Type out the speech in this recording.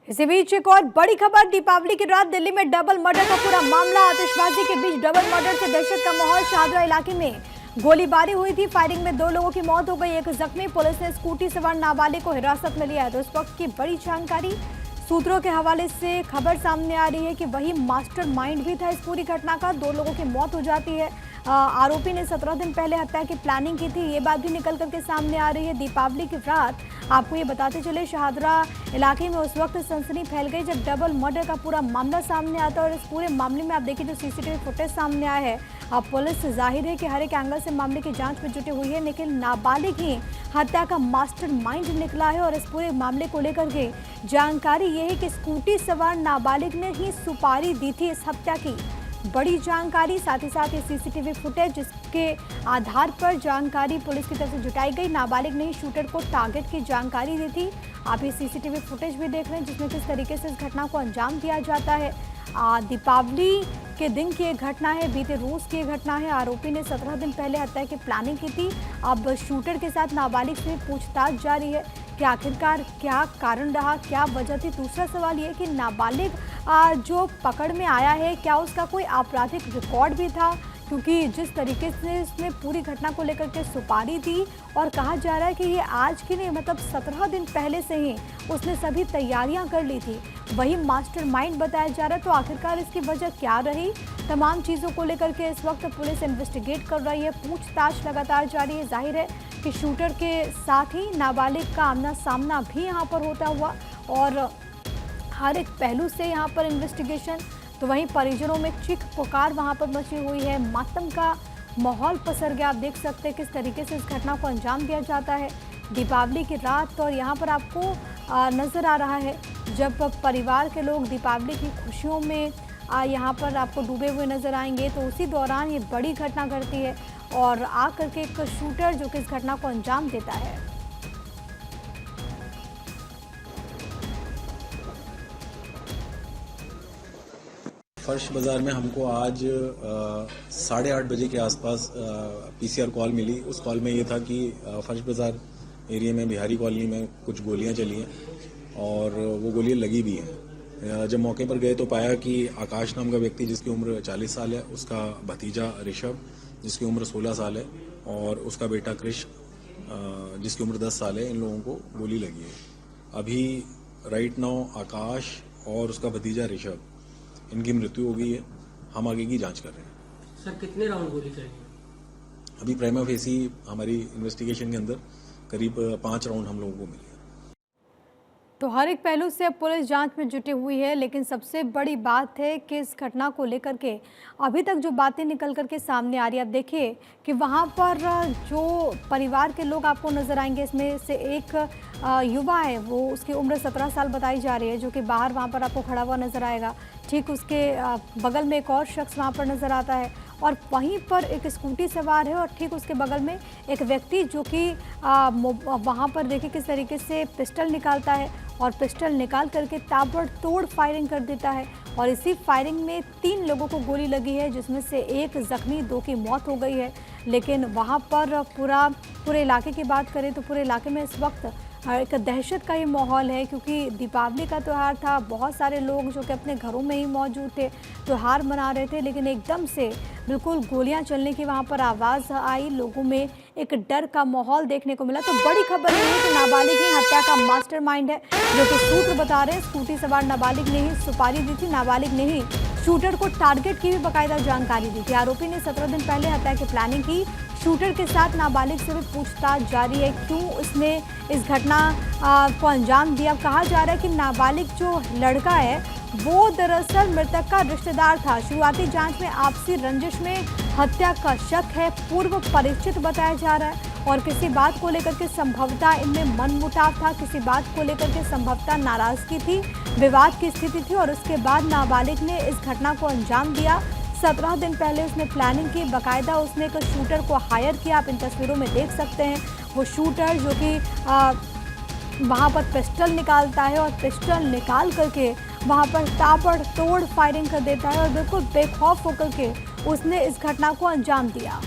इसी बीच एक और बड़ी खबर, दीपावली की रात दिल्ली में डबल मर्डर का पूरा मामला। आतिशबाजी के बीच डबल मर्डर से दहशत का माहौल। शाहदरा इलाके में गोलीबारी हुई थी। फायरिंग में 2 लोगों की मौत हो गई, एक जख्मी। पुलिस ने स्कूटी सवार नाबालिग को हिरासत में लिया है। तो इस वक्त की बड़ी जानकारी सूत्रों के हवाले से खबर सामने आ रही है कि वही मास्टरमाइंड भी था इस पूरी घटना का। 2 लोगों की मौत हो जाती है। आरोपी ने 17 दिन पहले हत्या की प्लानिंग की थी, ये बात भी निकल करके सामने आ रही है। दीपावली की रात आपको ये बताते चले, शाहदरा इलाके में उस वक्त सनसनी फैल गई जब डबल मर्डर का पूरा मामला सामने आता है। और इस पूरे मामले में आप देखिए जो सीसीटीवी फुटेज सामने आया है, अब पुलिस जाहिर है कि हर एक एंगल से मामले की जांच में जुटी हुई है, लेकिन नाबालिग ही हत्या का मास्टरमाइंड निकला है। और इस पूरे मामले को लेकर के जानकारी ये है कि स्कूटी सवार नाबालिग ने ही सुपारी दी थी इस हत्या की। बड़ी जानकारी, साथ ही साथ ये सीसीटीवी फुटेज जिसके आधार पर जानकारी पुलिस की तरफ से जुटाई गई। नाबालिग ने ही शूटर को टारगेट की जानकारी दी थी। आप ये सीसीटीवी फुटेज भी देख रहे हैं जिसमें किस तरीके से इस घटना को अंजाम दिया जाता है। दीपावली के दिन की एक घटना है, बीते रोज की एक घटना है। आरोपी ने 17 दिन पहले हत्या की प्लानिंग की थी। अब शूटर के साथ नाबालिग से पूछताछ जारी है कि आखिरकार क्या कारण रहा, क्या वजह थी। दूसरा सवाल ये कि नाबालिग जो पकड़ में आया है, क्या उसका कोई आपराधिक रिकॉर्ड भी था, क्योंकि जिस तरीके से इसने पूरी घटना को लेकर के सुपारी दी और कहा जा रहा है कि ये आज की नहीं, मतलब 17 दिन पहले से ही उसने सभी तैयारियां कर ली थी, वही मास्टरमाइंड बताया जा रहा है। तो आखिरकार इसकी वजह क्या रही, तमाम चीज़ों को लेकर के इस वक्त पुलिस इन्वेस्टिगेट कर रही है, पूछताछ लगातार जारी है। जाहिर है कि शूटर के साथ ही नाबालिग का आमना सामना भी यहाँ पर होता हुआ और हर एक पहलू से यहाँ पर इन्वेस्टिगेशन। तो वहीं परिजनों में चीख पुकार वहाँ पर मची हुई है, मातम का माहौल पसर गया। आप देख सकते हैं किस तरीके से इस घटना को अंजाम दिया जाता है दीपावली की रात। और यहाँ पर आपको नज़र आ रहा है जब परिवार के लोग दीपावली की खुशियों में यहाँ पर आपको डूबे हुए नज़र आएंगे, तो उसी दौरान ये बड़ी घटना घटती है और आकर के एक शूटर जो कि इस घटना को अंजाम देता है। फर्श बाज़ार में हमको आज 8:30 बजे के आसपास पीसीआर कॉल मिली। उस कॉल में ये था कि फर्श बाज़ार एरिया में बिहारी कॉलोनी में कुछ गोलियां चली हैं और वो गोलियां लगी भी हैं। जब मौके पर गए तो पाया कि आकाश नाम का व्यक्ति जिसकी उम्र 40 साल है, उसका भतीजा ऋषभ जिसकी उम्र 16 साल है और उसका बेटा कृष जिसकी उम्र 10 साल है, इन लोगों को गोली लगी है। अभी राइट नाउ आकाश और उसका भतीजा ऋषभ, इनकी मृत्यु हो गई है। हम आगे की जांच कर रहे हैं। सर कितने राउंड गोली चली? अभी प्राइमा फेसी हमारी इन्वेस्टिगेशन के अंदर करीब 5 राउंड हम लोगों को मिले। तो हर एक पहलू से अब पुलिस जांच में जुटी हुई है, लेकिन सबसे बड़ी बात है कि इस घटना को लेकर के अभी तक जो बातें निकल कर के सामने आ रही है। अब देखिए कि वहां पर जो परिवार के लोग आपको नज़र आएंगे, इसमें से एक युवा है, वो उसकी उम्र 17 साल बताई जा रही है, जो कि बाहर वहां पर आपको खड़ा हुआ नज़र आएगा। ठीक उसके बगल में एक और शख्स वहाँ पर नज़र आता है और वहीं पर एक स्कूटी सवार है और ठीक उसके बगल में एक व्यक्ति जो कि वहाँ पर देखिए किस तरीके से पिस्टल निकालता है और पिस्टल निकाल करके ताबड़तोड़ फायरिंग कर देता है। और इसी फायरिंग में 3 लोगों को गोली लगी है, जिसमें से एक जख्मी, 2 की मौत हो गई है। लेकिन वहाँ पर पूरे इलाके की बात करें तो पूरे इलाके में इस वक्त एक दहशत का ही माहौल है, क्योंकि दीपावली का त्यौहार था। बहुत सारे लोग जो कि अपने घरों में ही मौजूद थे, त्यौहार मना रहे थे, लेकिन एकदम से बिल्कुल गोलियां चलने की वहां पर आवाज़ आई। लोगों में एक डर का माहौल देखने को मिला। तो बड़ी खबर ये है कि नाबालिग ही हत्या का मास्टरमाइंड है, जो कि सूत्र बता रहे हैं। स्कूटी सवार नाबालिग ने ही सुपारी दी थी, नाबालिग ने ही शूटर को टारगेट की भी बाकायदा जानकारी दी थी। आरोपी ने 17 दिन पहले हत्या की प्लानिंग की। शूटर के साथ नाबालिग से भी पूछताछ जारी है, क्यों इसने इस घटना को अंजाम दिया। कहा जा रहा है कि नाबालिग जो लड़का है वो दरअसल मृतक का रिश्तेदार था। शुरुआती जांच में आपसी रंजिश में हत्या का शक है, पूर्व परिचित बताया जा रहा है और किसी बात को लेकर के संभवतः इनमें मनमुटाव था, किसी बात को लेकर के संभवतः नाराजगी थी, विवाद की स्थिति थी और उसके बाद नाबालिग ने इस घटना को अंजाम दिया। 17 दिन पहले उसने प्लानिंग की, बाकायदा उसने एक शूटर को हायर किया। आप इन तस्वीरों में देख सकते हैं वो शूटर जो कि वहाँ पर पिस्टल निकालता है और पिस्टल निकाल करके वहाँ पर ताबड़तोड़ फायरिंग कर देता है और बिल्कुल बेखौफ होकर के उसने इस घटना को अंजाम दिया।